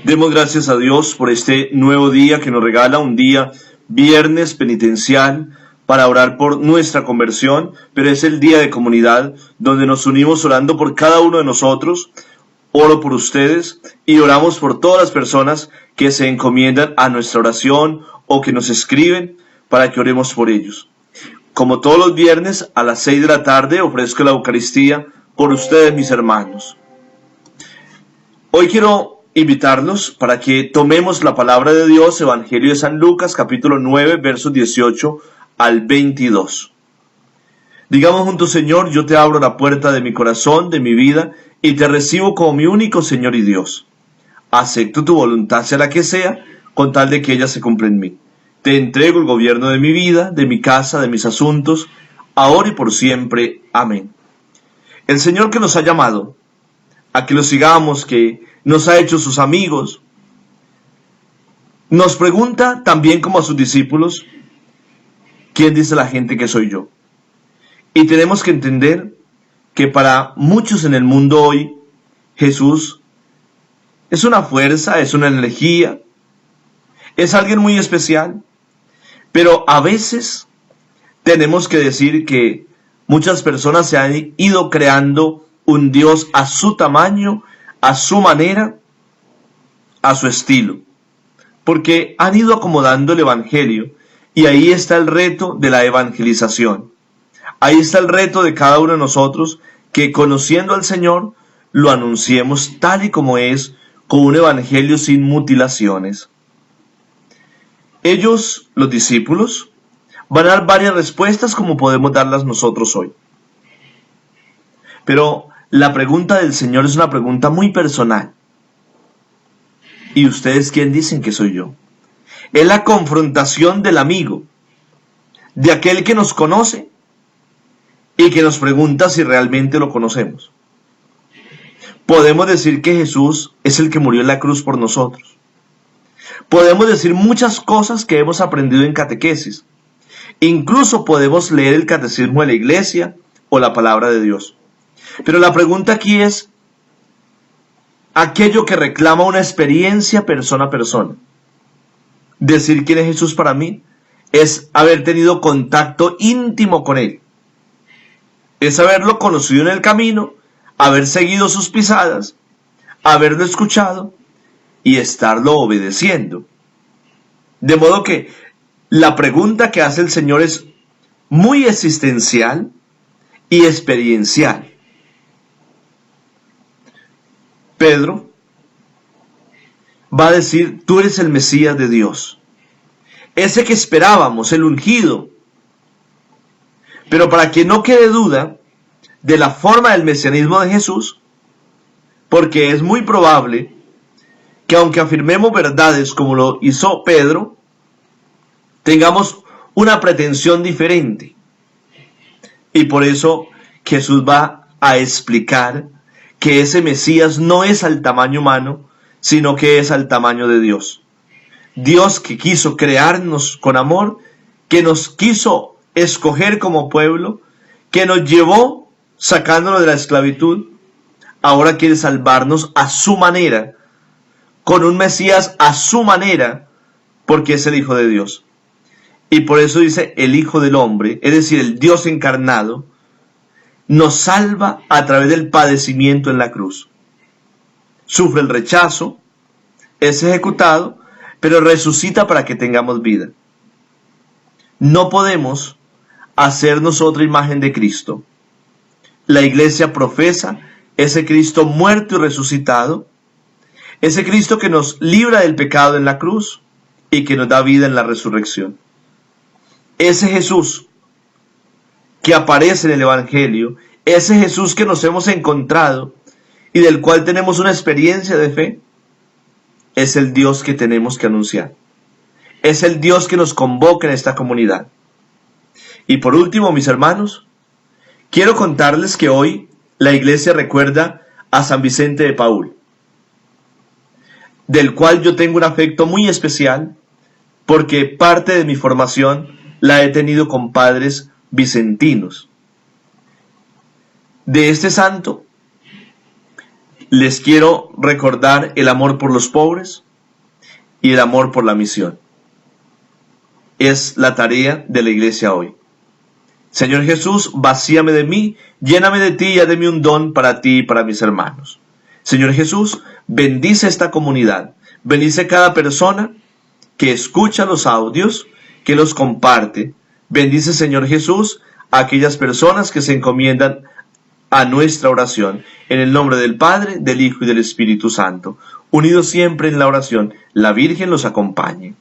Demos gracias a Dios por este nuevo día que nos regala, un día viernes penitencial para orar por nuestra conversión, pero es el día de comunidad donde nos unimos orando por cada uno de nosotros. Oro por ustedes y oramos por todas las personas que se encomiendan a nuestra oración o que nos escriben para que oremos por ellos. Como todos los viernes a las 6 de la tarde ofrezco la Eucaristía por ustedes, mis hermanos. Hoy quiero invitarlos para que tomemos la palabra de Dios, Evangelio de San Lucas, capítulo 9, versos 18 al 22. Digamos juntos: Señor, yo te abro la puerta de mi corazón, de mi vida, y te recibo como mi único Señor y Dios. Acepto tu voluntad, sea la que sea, con tal de que ella se cumpla en mí. Te entrego el gobierno de mi vida, de mi casa, de mis asuntos, ahora y por siempre. Amén. El Señor que nos ha llamado a que lo sigamos, que nos ha hecho sus amigos, nos pregunta también como a sus discípulos: ¿quién dice la gente que soy yo? Y tenemos que entender que para muchos en el mundo hoy, Jesús es una fuerza, es una energía, es alguien muy especial, pero a veces tenemos que decir que muchas personas se han ido creando un Dios a su tamaño, a su manera, a su estilo, porque han ido acomodando el Evangelio, y ahí está el reto de la evangelización. Ahí está el reto de cada uno de nosotros, que conociendo al Señor, lo anunciemos tal y como es, con un evangelio sin mutilaciones. Ellos, los discípulos, van a dar varias respuestas como podemos darlas nosotros hoy. Pero la pregunta del Señor es una pregunta muy personal. ¿Y ustedes quién dicen que soy yo? Es la confrontación del amigo, de aquel que nos conoce y que nos pregunta si realmente lo conocemos. Podemos decir que Jesús es el que murió en la cruz por nosotros. Podemos decir muchas cosas que hemos aprendido en catequesis. Incluso podemos leer el catecismo de la iglesia o la palabra de Dios. Pero la pregunta aquí es aquello que reclama una experiencia persona a persona. Decir quién es Jesús para mí es haber tenido contacto íntimo con Él. Es haberlo conocido en el camino, haber seguido sus pisadas, haberlo escuchado y estarlo obedeciendo. De modo que la pregunta que hace el Señor es muy existencial y experiencial. Pedro va a decir: tú eres el Mesías de Dios, ese que esperábamos, el ungido. Pero para que no quede duda de la forma del mesianismo de Jesús, porque es muy probable que aunque afirmemos verdades como lo hizo Pedro, tengamos una pretensión diferente. Y por eso Jesús va a explicar que ese Mesías no es al tamaño humano, sino que es al tamaño de Dios. Dios que quiso crearnos con amor, que nos quiso escoger como pueblo, que nos llevó sacándonos de la esclavitud, ahora quiere salvarnos a su manera, con un Mesías a su manera, porque es el Hijo de Dios. Y por eso dice el Hijo del Hombre, es decir, el Dios encarnado, nos salva a través del padecimiento en la cruz. Sufre el rechazo, es ejecutado, pero resucita para que tengamos vida. No podemos hacernos otra imagen de Cristo. La Iglesia profesa ese Cristo muerto y resucitado, ese Cristo que nos libra del pecado en la cruz y que nos da vida en la resurrección. Ese Jesús que aparece en el Evangelio, ese Jesús que nos hemos encontrado y del cual tenemos una experiencia de fe, es el Dios que tenemos que anunciar. Es el Dios que nos convoca en esta comunidad. Y por último, mis hermanos, quiero contarles que hoy la iglesia recuerda a San Vicente de Paúl, del cual yo tengo un afecto muy especial, porque parte de mi formación la he tenido con padres vicentinos. De este santo les quiero recordar el amor por los pobres y el amor por la misión. Es la tarea de la iglesia hoy. Señor Jesús, vacíame de mí, lléname de ti y haz de mí un don para ti y para mis hermanos. Señor Jesús, bendice esta comunidad, bendice cada persona que escucha los audios, que los comparte. Bendice, Señor Jesús, a aquellas personas que se encomiendan a nuestra oración. En el nombre del Padre, del Hijo y del Espíritu Santo. Unidos siempre en la oración, la Virgen los acompañe.